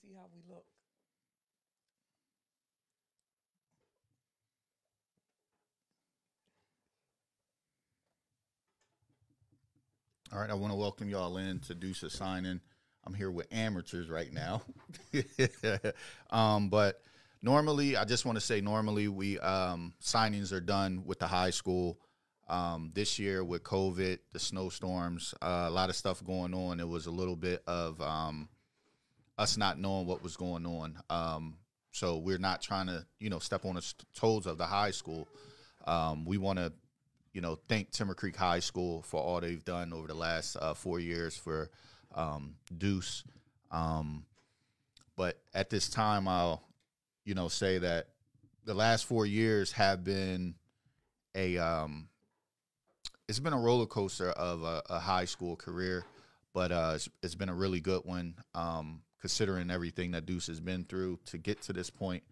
see how we look. All right, I want to welcome y'all in to Deuce Signing. I'm here with amateurs right now. But normally, I just want to say normally we signings are done with the high school. This year with COVID, the snowstorms, a lot of stuff going on. It was a little bit of us not knowing what was going on. So we're not trying to, step on the toes of the high school. We want to thank Timber Creek High School for all they've done over the last 4 years for Deuce. But at this time, I'll, say that the last 4 years have been it's been a roller coaster of a high school career, but it's been a really good one, considering everything that Deuce has been through to get to this point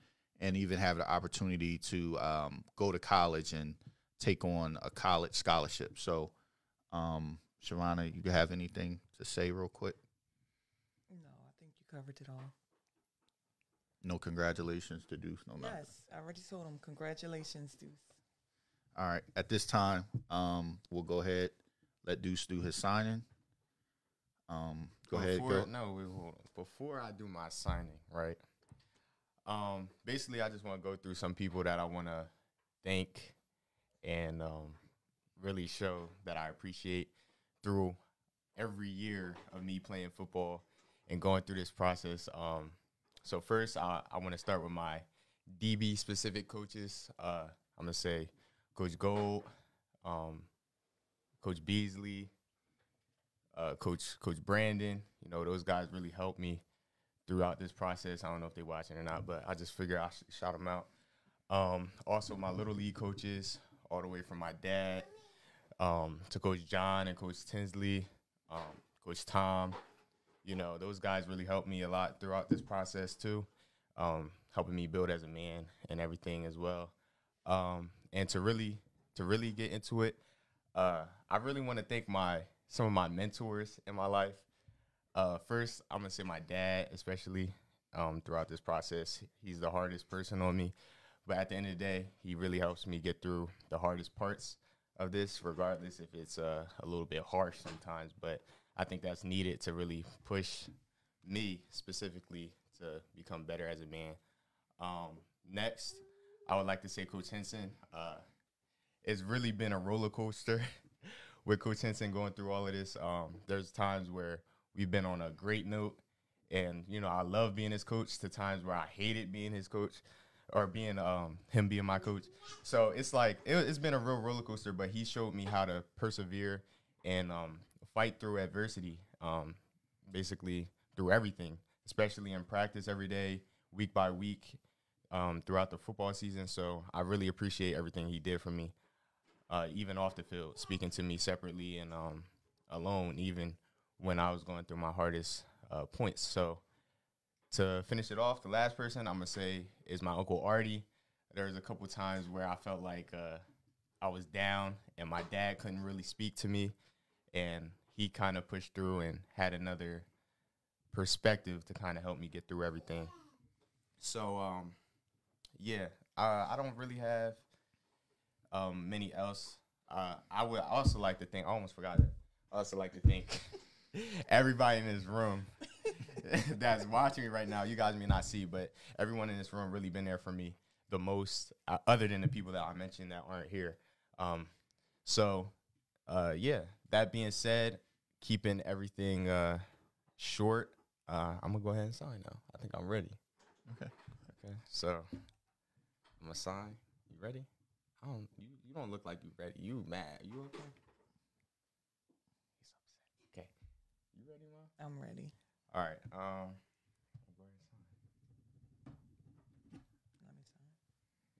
and even have the opportunity to go to college and take on a college scholarship. So, Shavonna, you have anything to say real quick? No, I think you covered it all. No congratulations to Deuce, no nothing. Yes, I already told him congratulations, Deuce. All right, at this time, we'll go ahead, let Deuce do his signing. Go ahead, go. No, wait, hold on. Before I do my signing, right? Basically, I just want to go through some people that I want to thank and really show that I appreciate through every year of me playing football and going through this process. So first, I want to start with my DB specific coaches. I'm gonna say Coach Gold, Coach Beasley, Coach Brandon. Those guys really helped me throughout this process. I don't know if they're watching or not, but I just figured I should shout them out. Also, my Little League coaches, all the way from my dad to Coach John and Coach Tinsley, Coach Tom. Those guys really helped me a lot throughout this process too, helping me build as a man and everything as well. And to really get into it, I really want to thank some of my mentors in my life. First, I'm going to say my dad, especially throughout this process. He's the hardest person on me. But at the end of the day, he really helps me get through the hardest parts of this, regardless if it's a little bit harsh sometimes. But I think that's needed to really push me specifically to become better as a man. Next, I would like to say Coach Henson. It's really been a roller coaster with Coach Henson going through all of this. There's times where we've been on a great note, and, I love being his coach, to times where I hated being his coach or being him being my coach. So it's like it's been a real roller coaster, but he showed me how to persevere and fight through adversity, basically through everything, especially in practice every day, week by week, throughout the football season. So I really appreciate everything he did for me, even off the field, speaking to me separately and alone, even when I was going through my hardest points. So to finish it off, the last person I'm going to say is my Uncle Artie. There was a couple times where I felt like I was down and my dad couldn't really speak to me, and he kind of pushed through and had another perspective to kind of help me get through everything. So, I don't really have many else. I would also like to thank, I almost forgot it. I also like to thank everybody in this room that's watching me right now. You guys may not see, but everyone in this room really been there for me the most, other than the people that I mentioned that aren't here. That being said, keeping everything short, I'm going to go ahead and sign now. I think I'm ready. Okay. So I'm going to sign. You ready? You don't look like you ready. You mad. You okay? He's upset. Okay. You ready, Mom? I'm ready. All right. Go ahead and sign.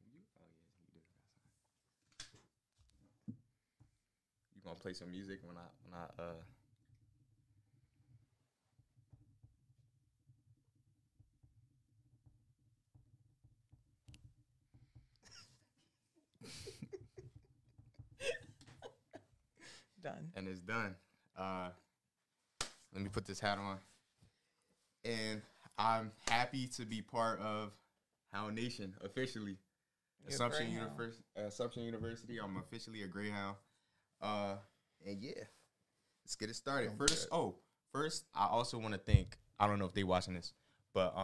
Let me sign. You do. You gonna play some music when I Done. And it's done. Let me put this hat on. And I'm happy to be part of Hound Nation officially. You're a Assumption Greyhound. Assumption University. I'm officially a Greyhound. And yeah, let's get it started. First, I also want to thank. I don't know if they watching this, but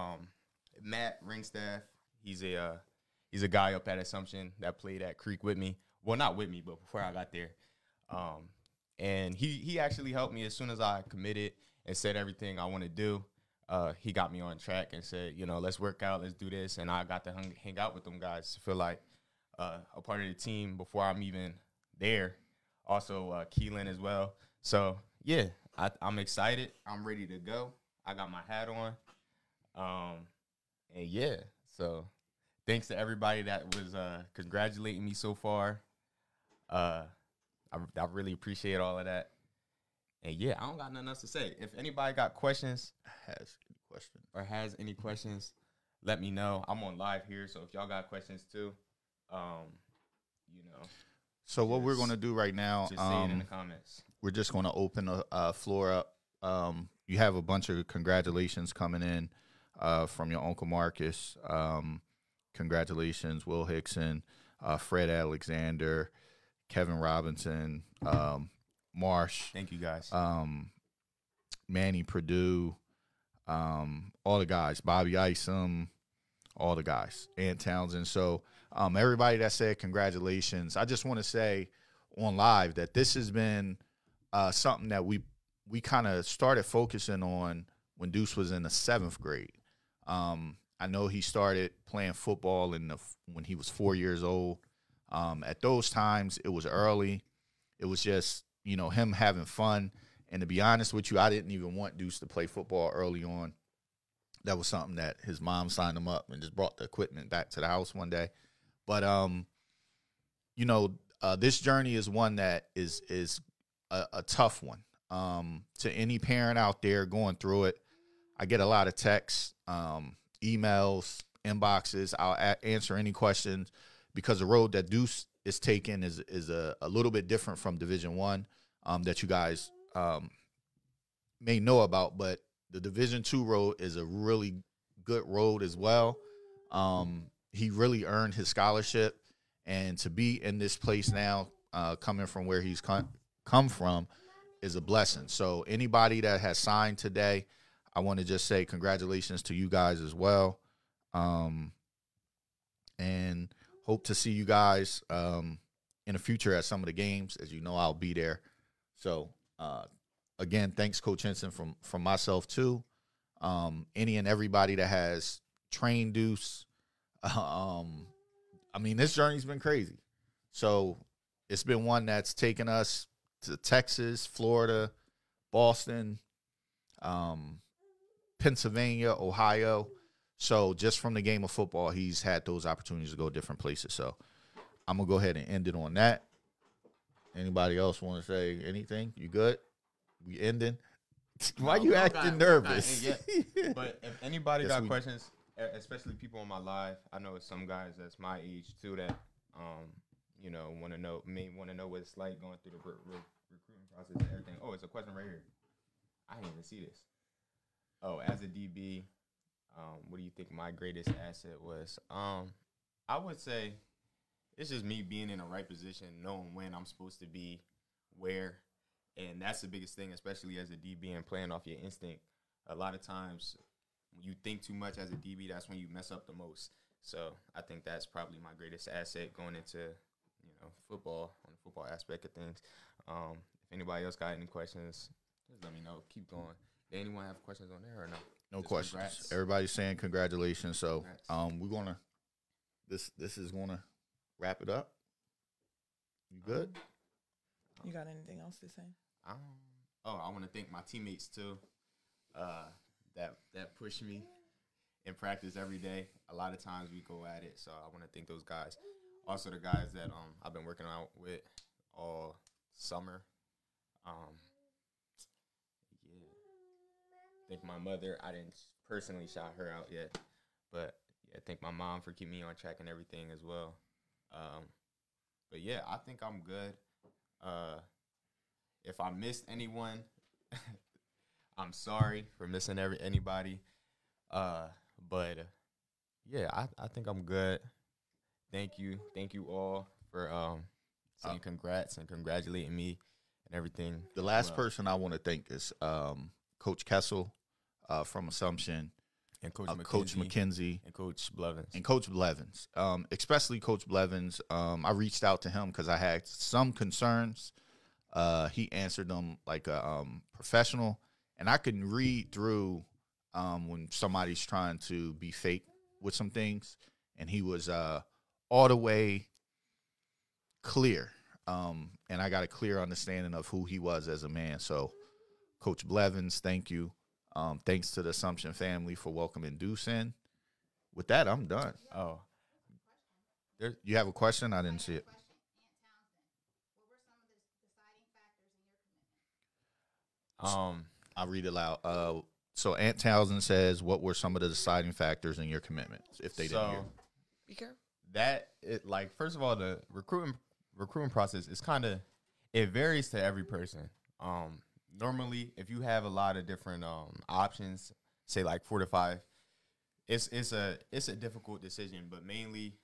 Matt Ringstaff. He's a guy up at Assumption that played at Creek with me. Well, not with me, but before I got there. And he actually helped me as soon as I committed and said everything I want to do. He got me on track and said, let's work out, let's do this. And I got to hang out with them guys to feel like a part of the team before I'm even there. Also, Keelan as well. So, yeah, I'm excited. I'm ready to go. I got my hat on. And, yeah, so thanks to everybody that was congratulating me so far. I really appreciate all of that. And, yeah, I don't got nothing else to say. If anybody got questions has any questions, let me know. I'm on live here, so if y'all got questions too, So what we're going to do right now, just say it in the comments. we're just going to open the floor up. You have a bunch of congratulations coming in from your Uncle Marcus. Congratulations, Will Hickson, Fred Alexander, Kevin Robinson, Marsh. Thank you, guys. Manny Purdue, all the guys, Bobby Isom, all the guys, Ant Townsend. So everybody that said congratulations, I just want to say on live that this has been something that we kind of started focusing on when Deuce was in the 7th grade. I know he started playing football when he was 4 years old. At those times, it was early. It was just, him having fun. And to be honest with you, I didn't even want Deuce to play football early on. That was something that his mom signed him up and just brought the equipment back to the house one day. But, this journey is one that is a tough one. To any parent out there going through it, I get a lot of texts, emails, inboxes. I'll answer any questions because the road that Deuce is taking is a little bit different from Division I that you guys may know about, but the Division II road is a really good road as well. He really earned his scholarship, and to be in this place now, coming from where he's come from, is a blessing. So anybody that has signed today, I want to just say congratulations to you guys as well, and hope to see you guys in the future at some of the games. As you know, I'll be there. So again, thanks, Coach Henson, from myself too. Any and everybody that has trained Deuce. This journey's been crazy. So it's been one that's taken us to Texas, Florida, Boston, Pennsylvania, Ohio. So just from the game of football, he's had those opportunities to go different places. So I'm going to go ahead and end it on that. Anybody else want to say anything? You good? We ending? Why you acting nervous? But if anybody Yes, got questions, especially people on my live, I know it's some guys that's my age too that may want to know what it's like going through the recruiting process and everything. Oh, it's a question right here. I didn't even see this. Oh, as a DB, what do you think my greatest asset was? I would say it's just me being in the right position, knowing when I'm supposed to be where. And that's the biggest thing, especially as a DB and playing off your instinct. A lot of times when you think too much as a DB, that's when you mess up the most. So I think that's probably my greatest asset going into, football, on the football aspect of things. If anybody else got any questions, just let me know. Keep going. Did anyone have questions on there or no? No Just questions. congrats. Everybody's saying congratulations. So Congrats. we're gonna this is gonna wrap it up. You good? You got anything else to say? I want to thank my teammates too, that push me in practice every day. A lot of times we go at it, so I want to thank those guys. Also the guys that I've been working out with all summer. Thank my mother. I didn't personally shout her out yet, but yeah, thank my mom for keeping me on track and everything as well. But yeah, I think I'm good. If I missed anyone, I'm sorry for missing anybody. Yeah, I think I'm good. Thank you all for saying congrats and congratulating me and everything. The last person I want to thank is Coach Kessel from Assumption, and Coach McKenzie, and Coach Blevins. and Coach Blevins, especially Coach Blevins. I reached out to him because I had some concerns. He answered them like a professional, and I can read through when somebody's trying to be fake with some things, and he was all the way clear, and I got a clear understanding of who he was as a man. So, Coach Blevins, thank you. Thanks to the Assumption family for welcoming Deuce in. With that, I'm done. Oh, You have a question? I didn't see it. I'll read it loud. So Aunt Townsend says, "What were some of the deciding factors in your commitments?" If they didn't hear. Be careful. First of all, the recruiting process is it varies to every person. Normally, if you have a lot of different options, say like 4 to 5, it's a difficult decision. But mainly,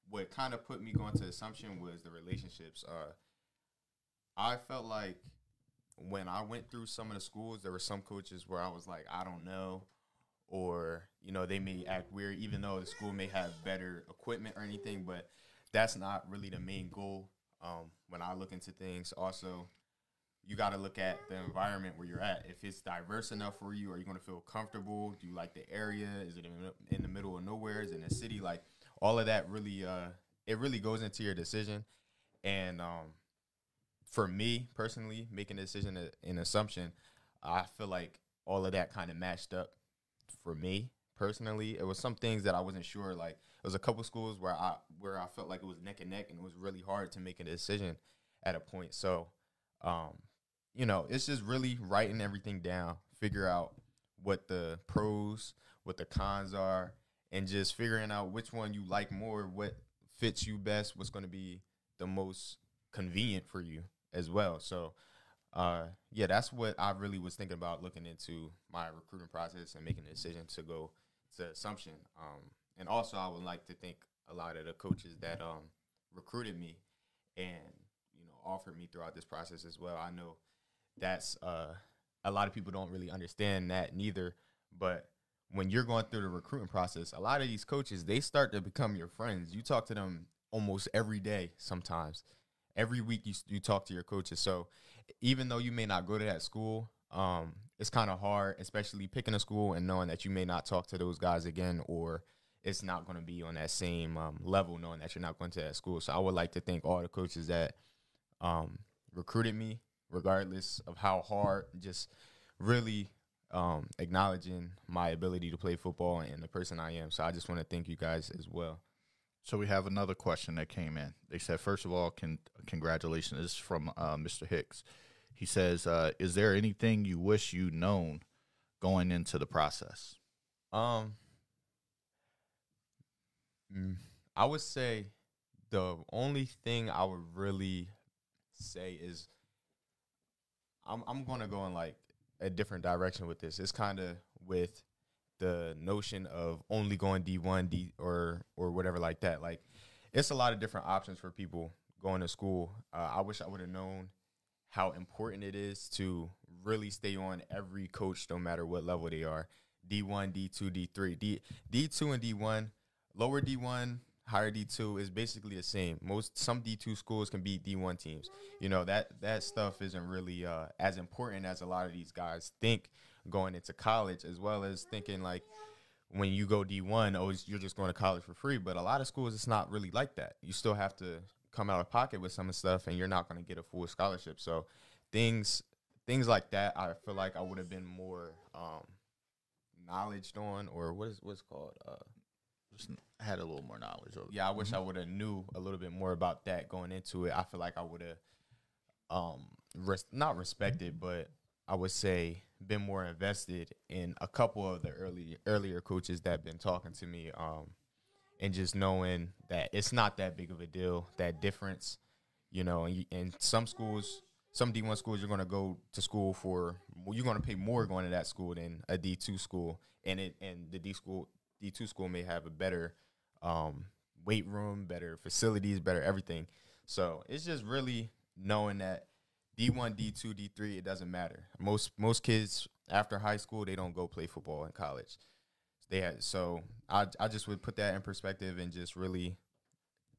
what kind of put me going to Assumption was the relationships. I felt like when I went through some of the schools, there were some coaches where I was like, I don't know, or they may act weird, even though the school may have better equipment or anything. But that's not really the main goal. When I look into things, also, you got to look at the environment where you're at. If it's diverse enough for you, are you going to feel comfortable? Do you like the area? Is it in the middle of nowhere? Is it in a city? Like, all of that really, it really goes into your decision. And for me personally, making a decision in Assumption, I feel like all of that kind of matched up for me personally. It was some things that I wasn't sure. Like, it was a couple schools where I felt like it was neck and neck, and it was really hard to make a decision at a point. So, it's just really writing everything down, figure out what the pros, what the cons are, and just figuring out which one you like more, what fits you best, what's going to be the most convenient for you as well. So, that's what I really was thinking about looking into my recruiting process and making a decision to go to Assumption. And also, I would like to thank a lot of the coaches that recruited me and offered me throughout this process as well. I know that's a lot of people don't really understand that neither, but when you're going through the recruiting process, a lot of these coaches, they start to become your friends. You talk to them almost every day sometimes. Every week you talk to your coaches. So even though you may not go to that school, it's kind of hard, especially picking a school and knowing that you may not talk to those guys again, or it's not going to be on that same level, knowing that you're not going to that school. So I would like to thank all the coaches that recruited me, regardless of how hard, just really acknowledging my ability to play football and the person I am. So I just want to thank you guys as well. So we have another question that came in. They said, first of all, congratulations. This is from Mr. Hicks. He says, is there anything you wish you'd known going into the process? I would say the only thing I would really say is I'm going to go in like a different direction with this. It's kind of with the notion of only going D1, or whatever like that. Like, it's a lot of different options for people going to school. I wish I would have known how important it is to really stay on every coach, no matter what level they are. D1, D2, D3. D2 and D1, lower D1, higher D2 is basically the same. Some D2 schools can beat D1 teams. That stuff isn't really as important as a lot of these guys think going into college, as well as thinking like when you go D1, you're just going to college for free. But a lot of schools, it's not really like that. You still have to come out of pocket with some of the stuff, and you're not going to get a full scholarship. So things like that, I feel like I would have been more knowledge on, or what's called Just had a little more knowledge of it. Yeah, I wish I would have knew a little bit more about that going into it. I feel like I would have not respected, but I would say been more invested in a couple of the earlier coaches that have been talking to me, and just knowing that it's not that big of a deal, that difference, and some schools some D1 schools you're going to go to school for, you're going to pay more going to that school than a D2 school, and the D2 school may have a better weight room, better facilities, better everything. So it's just really knowing that D1, D2, D3, it doesn't matter. Most kids after high school, they don't go play football in college. So I just would put that in perspective and just really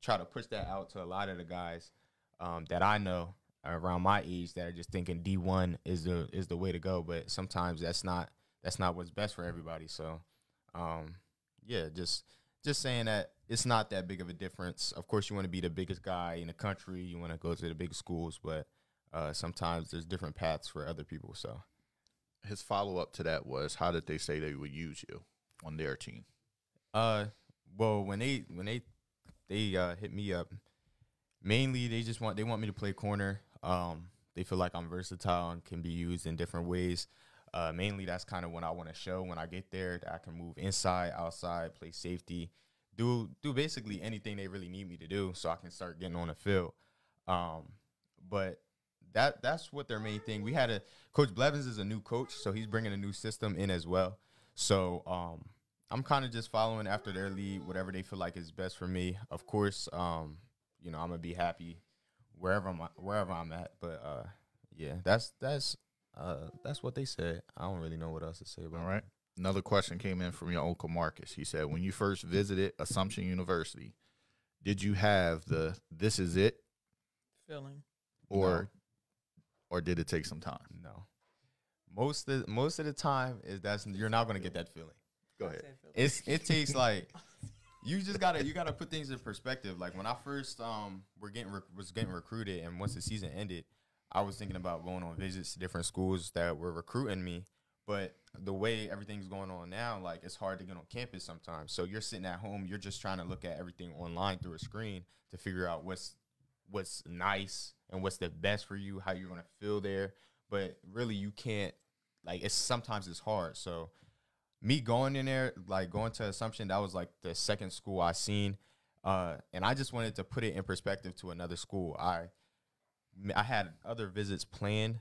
try to push that out to a lot of the guys that I know around my age that are just thinking D1 is the way to go. But sometimes that's not what's best for everybody. So yeah, just saying that it's not that big of a difference. Of course, you want to be the biggest guy in the country. You want to go to the big schools, but sometimes there's different paths for other people. So his follow-up to that was, how did they say they would use you on their team? Well, when they hit me up, mainly they want me to play corner. They feel like I'm versatile and can be used in different ways. Mainly that's kind of what I want to show when I get there, that I can move inside, outside, play safety, do basically anything they really need me to do so I can start getting on the field. But that's what their main thing. We had Coach Blevins is a new coach, so he's bringing a new system in as well. So I'm kind of just following after their lead, whatever they feel like is best for me. Of course, I'm gonna be happy wherever I'm at. But yeah, that's what they said. I don't really know what else to say about it. All right. Another question came in from your uncle Marcus. He said, when you first visited Assumption University, did you have the "this is it" feeling, or did it take some time? No. Most of the time you're not gonna get that feeling. Go ahead. It takes like you gotta put things in perspective. Like when I first was getting recruited, and once the season ended, I was thinking about going on visits to different schools that were recruiting me. But the way everything's going on now, like it's hard to get on campus sometimes. So you're sitting at home, you're just trying to look at everything online through a screen to figure out what's nice and what's the best for you, how you're gonna feel there. But really, you can't. Like sometimes it's hard. So me going in there, like going to Assumption, that was like the second school I seen, and I just wanted to put it in perspective to another school. I had other visits planned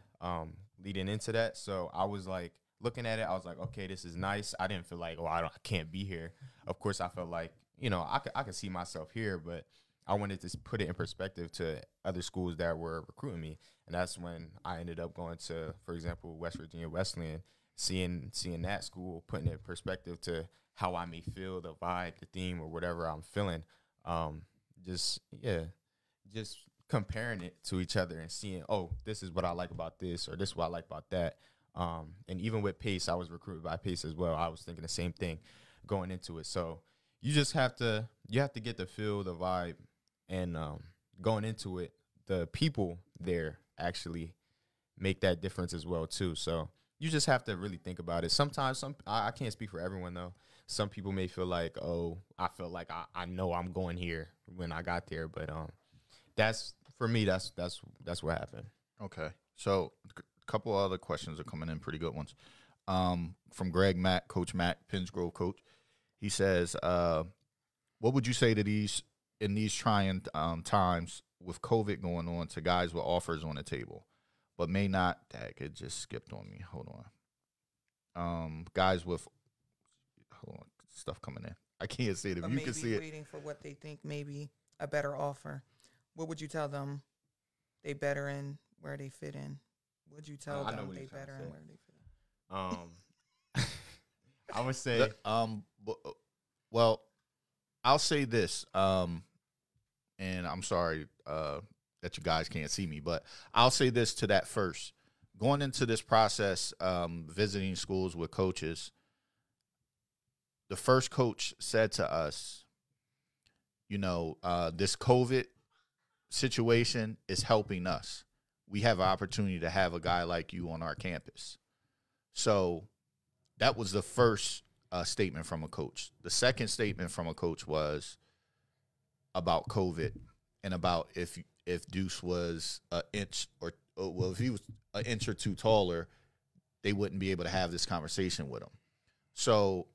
leading into that, so I was like looking at it. I was like, okay, this is nice. I didn't feel like, I can't be here. Of course, I felt like I could see myself here, but I wanted to put it in perspective to other schools that were recruiting me. And that's when I ended up going to, for example, West Virginia Wesleyan, seeing that school, putting it in perspective to how I may feel, the vibe, the theme, or whatever I'm feeling. Just comparing it to each other and seeing, oh, this is what I like about this, or this is what I like about that. And even with Pace, I was recruited by Pace as well. I was thinking the same thing going into it. So you just have to get the feel, the vibe, and going into it, the people there actually make that difference as well too. So you just have to really think about it. Sometimes I can't speak for everyone though. Some people may feel like, oh, I feel like I know I'm going here when I got there, but that's for me. That's what happened. Okay, so a couple other questions are coming in, pretty good ones. From Greg Mack, Coach Mack, Penns Grove coach. He says, what would you say to in these trying times with COVID going on, to guys with offers on the table, but may not? It just skipped on me. Hold on. Guys with stuff coming in. I can't see it. If you can see it. Waiting for what they think maybe a better offer. What would you tell them? They better in where they fit in. Would you tell them they better in where they fit in? I would say. Well, I'll say this. And I'm sorry that you guys can't see me, but I'll say this to that first. Going into this process, visiting schools with coaches, the first coach said to us, this COVID situation is helping us. We have an opportunity to have a guy like you on our campus. So that was the first statement from a coach. The second statement from a coach was about COVID and about if Deuce was an inch if he was an inch or two taller, they wouldn't be able to have this conversation with him. So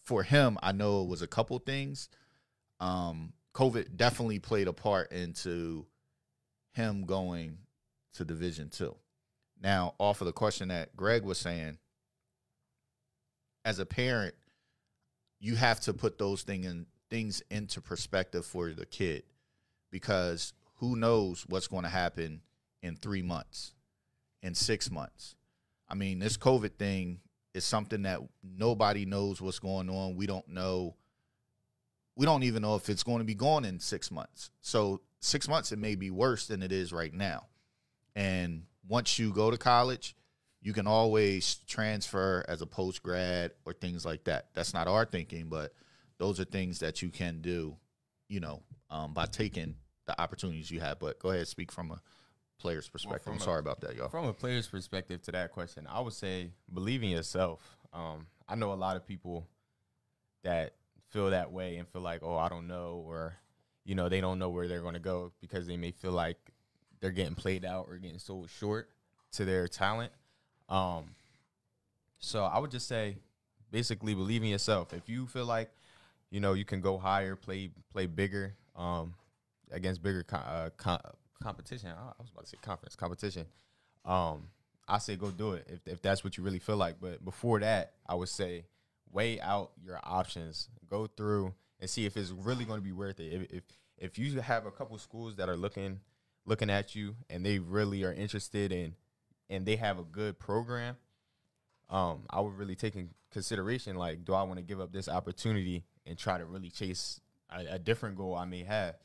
for him, I know it was a couple things. COVID definitely played a part into him going, to Division II. Now, off of the question that Greg was saying, as a parent, you have to put those things into perspective for the kid, because who knows what's going to happen in 3 months, in 6 months. I mean, this COVID thing is something that nobody knows what's going on. We don't know. We don't even know if it's going to be gone in 6 months. So 6 months, it may be worse than it is right now. And once you go to college, you can always transfer as a post-grad or things like that. That's not our thinking, but those are things that you can do, by taking the opportunities you have. But go ahead, speak from a player's perspective. I'm sorry about that, y'all. From a player's perspective to that question, I would say believe in yourself. I know a lot of people that feel that way and feel like, oh, I don't know, or, they don't know where they're going to go because they may feel like they're getting played out or getting sold short to their talent. So I would just say basically believe in yourself. If you feel like, you can go higher, play bigger, against bigger competition. I was about to say conference competition. I say go do it if that's what you really feel like. But before that, I would say weigh out your options. Go through and see if it's really going to be worth it. If you have a couple schools that are looking at you and they really are interested in and they have a good program, I would really take in consideration, like, do I want to give up this opportunity and try to really chase a different goal I may have?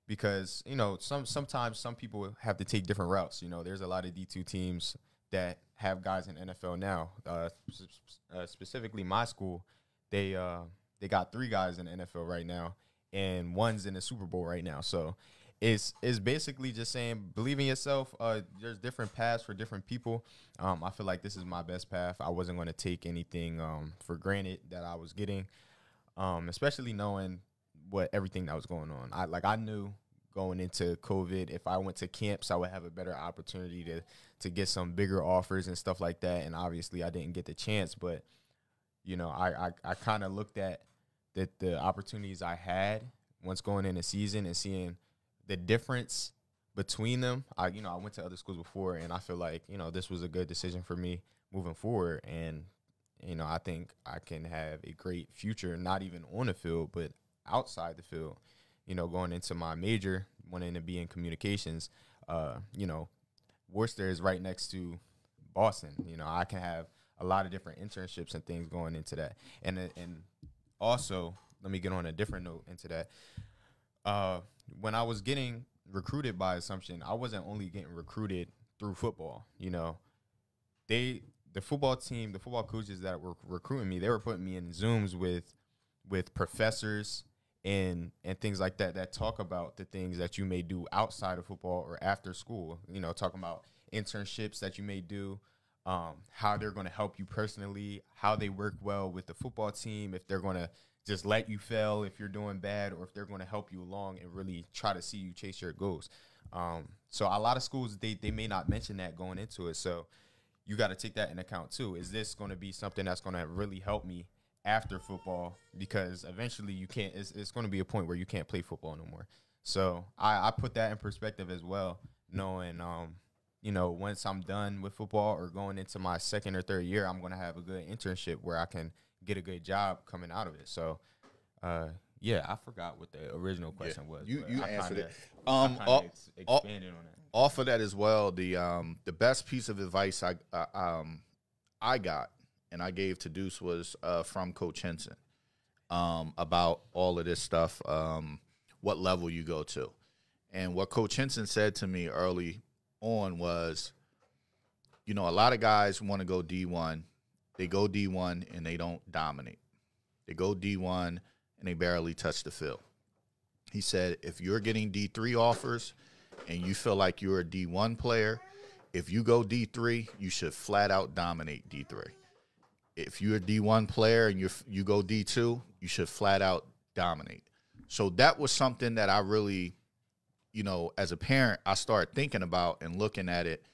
Because, sometimes some people have to take different routes. There's a lot of D2 teams that have guys in NFL now. Specifically my school, they got 3 guys in the NFL right now, and one's in the Super Bowl right now. So it's basically just saying believe in yourself. There's different paths for different people. I feel like this is my best path. I wasn't going to take anything for granted that I was getting, especially knowing everything that was going on. I knew going into COVID, if I went to camps, I would have a better opportunity to get some bigger offers and stuff like that. And obviously I didn't get the chance, but I kind of looked at the opportunities I had once going in the season and seeing the difference between them. I went to other schools before, and I feel like, this was a good decision for me moving forward. And, I think I can have a great future, not even on the field, but outside the field, going into my major, wanting to be in communications. Worcester is right next to Boston. I can have a lot of different internships and things going into that. And also, let me get on a different note into that. When I was getting recruited by Assumption, I wasn't only getting recruited through football. The football team, the football coaches that were recruiting me, they were putting me in Zooms with professors and things like that talk about the things that you may do outside of football or after school, talking about internships that you may do, how they're going to help you personally, how they work well with the football team, if they're going to just let you fail if you're doing bad, or if they're going to help you along and really try to see you chase your goals. So a lot of schools, they may not mention that going into it. So you got to take that into account too. Is this going to be something that's going to really help me after football? Because eventually you can't, it's going to be a point where you can't play football no more. So I put that in perspective as well, knowing, once I'm done with football or going into my second or third year, I'm going to have a good internship where I can get a good job coming out of it. So, I forgot what the original question was. You answered it. Expanded on it. Off of that as well, the best piece of advice I got and I gave to Deuce was from Coach Henson about all of this stuff, what level you go to. And what Coach Henson said to me early on was, a lot of guys want to go D1. They go D1 and they don't dominate. They go D1 and they barely touch the field. He said, if you're getting D3 offers and you feel like you're a D1 player, if you go D3, you should flat out dominate D3. If you're a D1 player and you go D2, you should flat out dominate. So that was something that I really, as a parent, I started thinking about and looking at it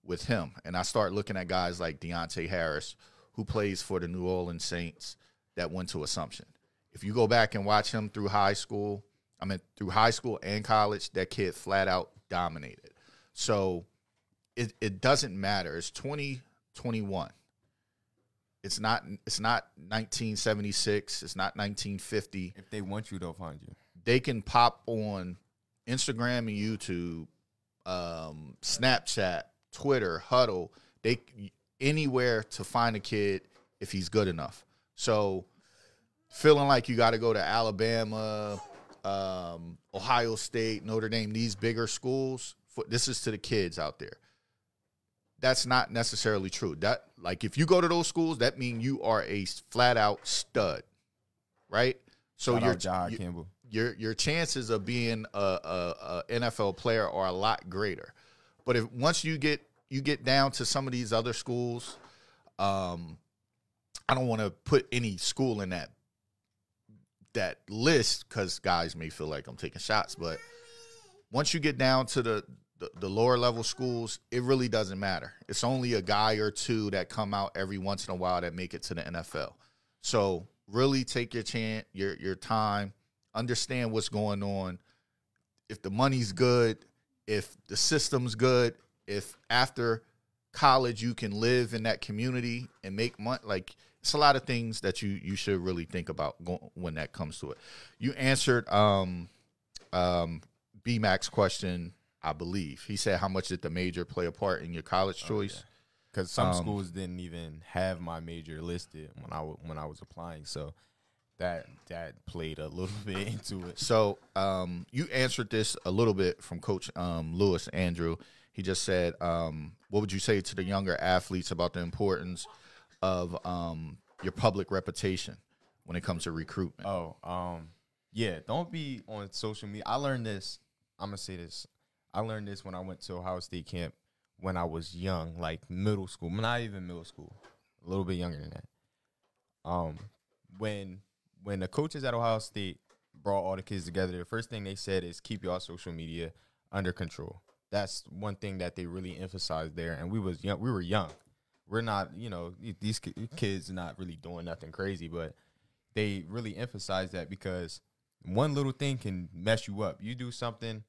with him. And I started looking at guys like Deontay Harris, who plays for the New Orleans Saints, that went to Assumption. If you go back and watch him through high school and college, that kid flat out dominated. So it doesn't matter. It's 2021. It's not 1976. It's not 1950. If they want you, they'll find you. They can pop on Instagram and YouTube, Snapchat, Twitter, Huddle. They anywhere to find a kid if he's good enough. So feeling like you got to go to Alabama, Ohio State, Notre Dame, these bigger schools, this is to the kids out there. That's not necessarily true. That, like, if you go to those schools, that means you are a flat out stud, right? So your chances of being a NFL player are a lot greater. But if once you get down to some of these other schools, I don't want to put any school in that list because guys may feel like I'm taking shots. But once you get down to the lower level schools, it really doesn't matter. It's only a guy or two that come out every once in a while that make it to the NFL. So really take your chance, your time, understand what's going on. If the money's good, if the system's good, if after college you can live in that community and make money, like, it's a lot of things that you should really think about when that comes to it. You answered B-Mac's question, I believe. He said, how much did the major play a part in your college choice? Because some schools didn't even have my major listed when I was applying, so that played a little bit into it. So you answered this a little bit from Coach Lewis, Andrew. He just said, what would you say to the younger athletes about the importance of your public reputation when it comes to recruitment? Yeah, don't be on social media. I learned this. I'm going to say this. I learned this when I went to Ohio State camp when I was young, like middle school. Not even middle school. A little bit younger than that. When the coaches at Ohio State brought all the kids together, the first thing they said is keep y'all social media under control. That's one thing that they really emphasized there. And we were young. We're not, these kids are not really doing nothing crazy, but they really emphasize that because one little thing can mess you up. You do something,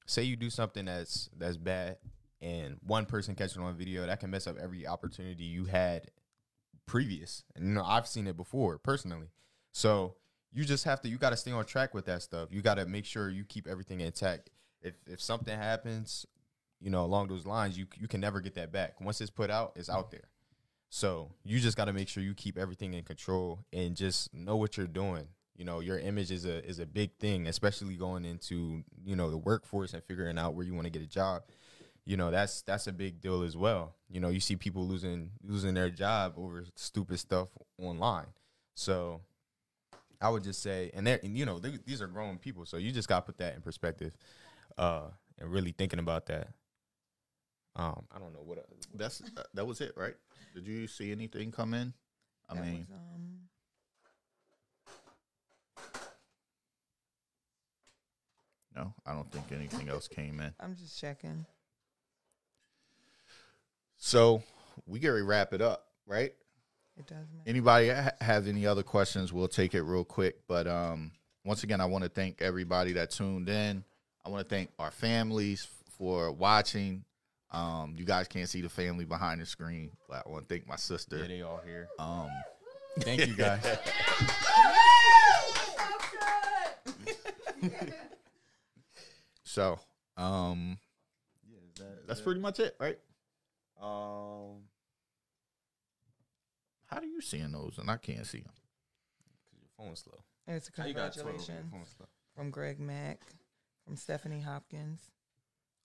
say you do something that's bad, and one person catches it on video, that can mess up every opportunity you had previous. And I've seen it before personally. So you just you got to stay on track with that stuff. You got to make sure you keep everything intact. If something happens, along those lines, you can never get that back. Once it's put out, it's out there. So you just got to make sure you keep everything in control and just know what you're doing. Your image is a big thing, especially going into, the workforce and figuring out where you want to get a job. That's a big deal as well. You see people losing their job over stupid stuff online. So I would just say, these are grown people, so you just got to put that in perspective and really thinking about that. I don't know what that was it, right? Did you see anything come in? No, I don't think anything else came in. I'm just checking. So we got to wrap it up, right? It does matter. Anybody have any other questions? We'll take it real quick. But once again, I want to thank everybody that tuned in. I want to thank our families for watching. You guys can't see the family behind the screen, but I want to thank my sister. Yeah, they all here. Thank you, guys. So, that's pretty much it, right? How do you see those and I can't see them? Because your phone's slow. It's a congratulations from Greg Mack, from Stephanie Hopkins,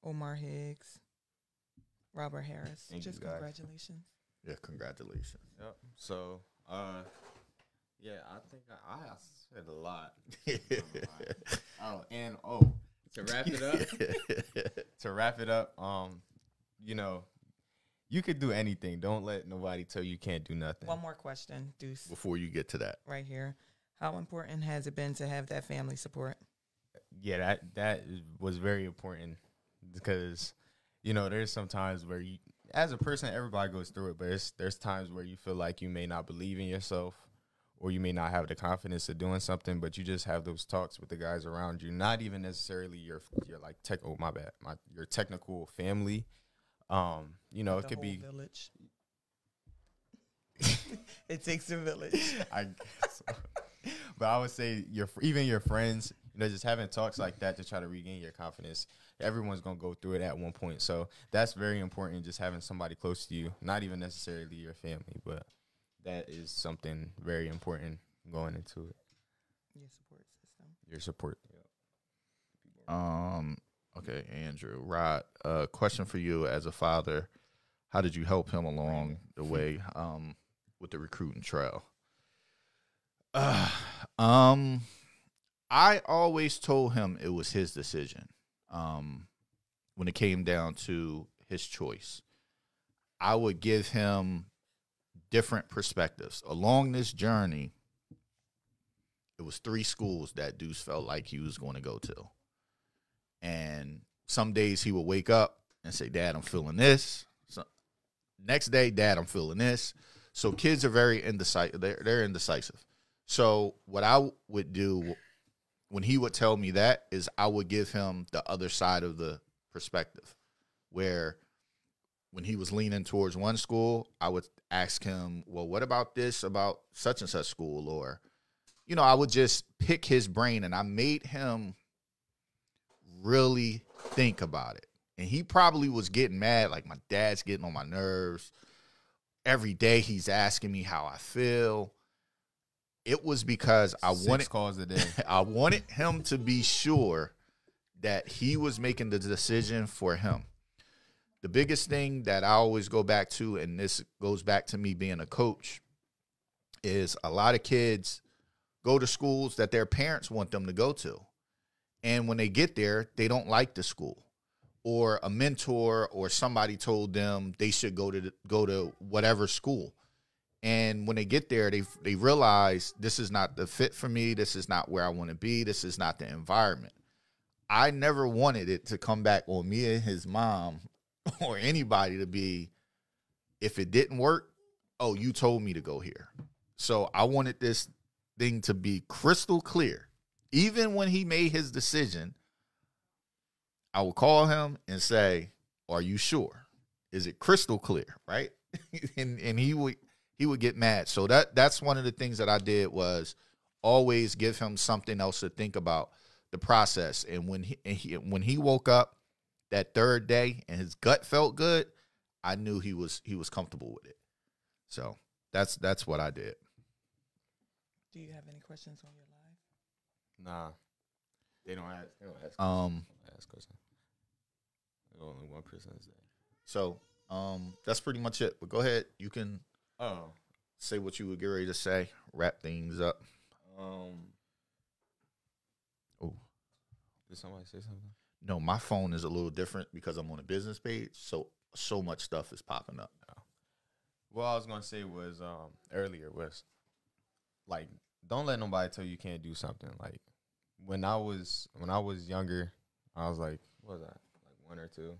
Omar Higgs, Robert Harris. Just congratulations. Yeah, congratulations. Yep. So, I think I said a lot. To wrap it up, you could do anything. Don't let nobody tell you can't do nothing. One more question, Deuce. Before you get to that. Right here. How important has it been to have that family support? Yeah, that was very important because, there's some times where you, as a person, everybody goes through it, but there's times where you feel like you may not believe in yourself or you may not have the confidence of doing something, but you just have those talks with the guys around you, not even necessarily your technical family, You know, it could be village. It takes a village. I guess. But I would say even your friends, you know, just having talks like that to try to regain your confidence. Everyone's going to go through it at one point. So that's very important, just having somebody close to you, not even necessarily your family, but that is something very important going into it. Your support system. Your support. Okay, Andrew. Rod, question for you as a father. How did you help him along the way with the recruiting trail? I always told him it was his decision. When it came down to his choice, I would give him different perspectives. Along this journey, it was 3 schools that Deuce felt like he was going to go to. And some days he would wake up and say, Dad, I'm feeling this. So, next day, Dad, I'm feeling this. So kids are very indecisive. They're indecisive. So what I would do when he would tell me that is I would give him the other side of the perspective, where when he was leaning towards one school, I would ask him, well, what about this about such and such school? Or, you know, I would just pick his brain, and I made him really think about it. And he probably was getting mad, like my dad's getting on my nerves. Every day he's asking me how I feel. It was because I 6 calls a day. I wanted him to be sure that he was making the decision for him. The biggest thing that I always go back to, and this goes back to me being a coach, is a lot of kids go to schools that their parents want them to go to. And when they get there, they don't like the school. Or a mentor or somebody told them they should go to whatever school. And when they get there, they realize this is not the fit for me. This is not where I want to be. This is not the environment. I never wanted it to come back on me and his mom or anybody to be, if it didn't work, oh, you told me to go here. So I wanted this thing to be crystal clear. Even when he made his decision, I would call him and say, are you sure? Is it crystal clear, right? and he would get mad. So that's one of the things that I did, was always give him something else to think about the process. And when he woke up that third day and his gut felt good, I knew he was comfortable with it. So that's what I did. Do you have any questions on your live? Nah, they don't ask. Ask questions. Only one person is there. So that's pretty much it. But go ahead, you can say what you would get ready to say. Wrap things up. Did somebody say something? No, my phone is a little different because I'm on a business page, so much stuff is popping up. What I was gonna say was earlier was, like, don't let nobody tell you can't do something. Like when I was younger, I was like, what was that? Like 1 or 2?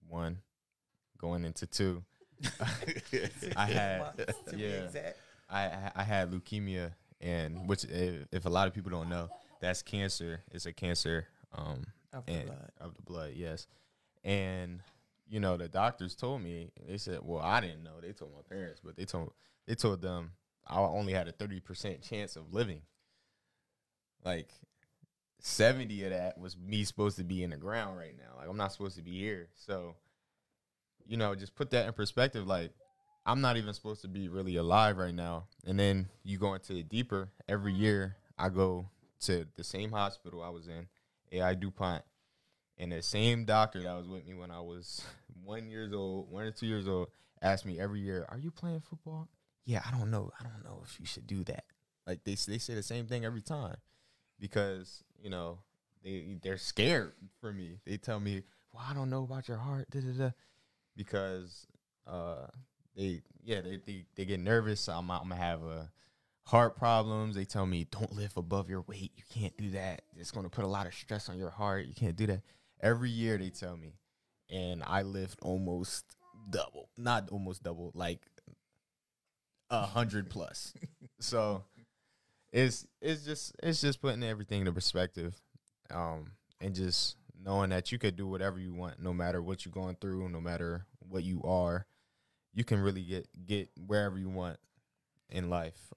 1 going into 2. I had I had leukemia, and which if a lot of people don't know, that's cancer. It's a cancer of the blood, yes. And you know, the doctors told me, they said, well, I didn't know. They told my parents, but they told them I only had a 30% chance of living. Like 70 of that was me supposed to be in the ground right now. Like I'm not supposed to be here. So, you know, just put that in perspective. Like I'm not even supposed to be really alive right now. And then you go into it deeper. Every year I go to the same hospital I was in, AI DuPont, and the same doctor that was with me when I was 1 or 2 years old, asked me every year, "Are you playing football?" Yeah, I don't know if you should do that. Like they say the same thing every time, because you know they're scared for me. They tell me, "Well, I don't know about your heart," because they get nervous. I'm gonna have heart problems. They tell me, "Don't lift above your weight. You can't do that. It's gonna put a lot of stress on your heart. You can't do that." Every year they tell me, and I lift almost double. Not almost double, like 100 plus. So it's just putting everything into perspective, and just knowing that you could do whatever you want, no matter what you're going through, no matter what you are, you can really get wherever you want in life.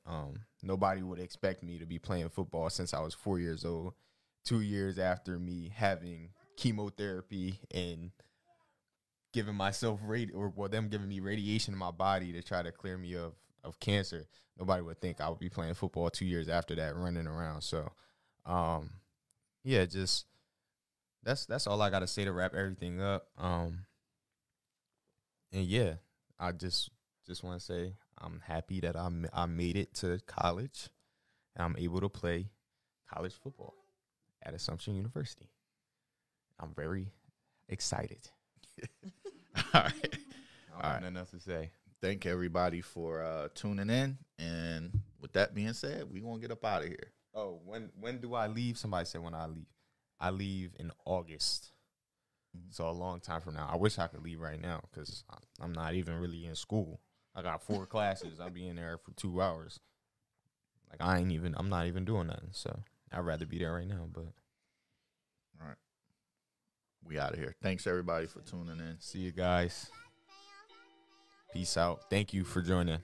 Nobody would expect me to be playing football since I was 4 years old, 2 years after me having chemotherapy and giving myself them giving me radiation in my body to try to clear me of cancer. Nobody would think I would be playing football 2 years after that, running around. So, yeah, just that's all I got to say to wrap everything up. And yeah, I just want to say I'm happy that I made it to college and I'm able to play college football at Assumption University. I'm very excited. All right. I have nothing else to say. Thank everybody for tuning in. And with that being said, we're going to get up out of here. Oh, when do I leave? Somebody said when I leave. I leave in August. So a long time from now. I wish I could leave right now because I'm not even really in school. I got 4 classes. I'll be in there for 2 hours. Like I'm not even doing nothing. So I'd rather be there right now. But all right, we out of here. Thanks everybody for tuning in. See you guys. Peace out. Thank you for joining.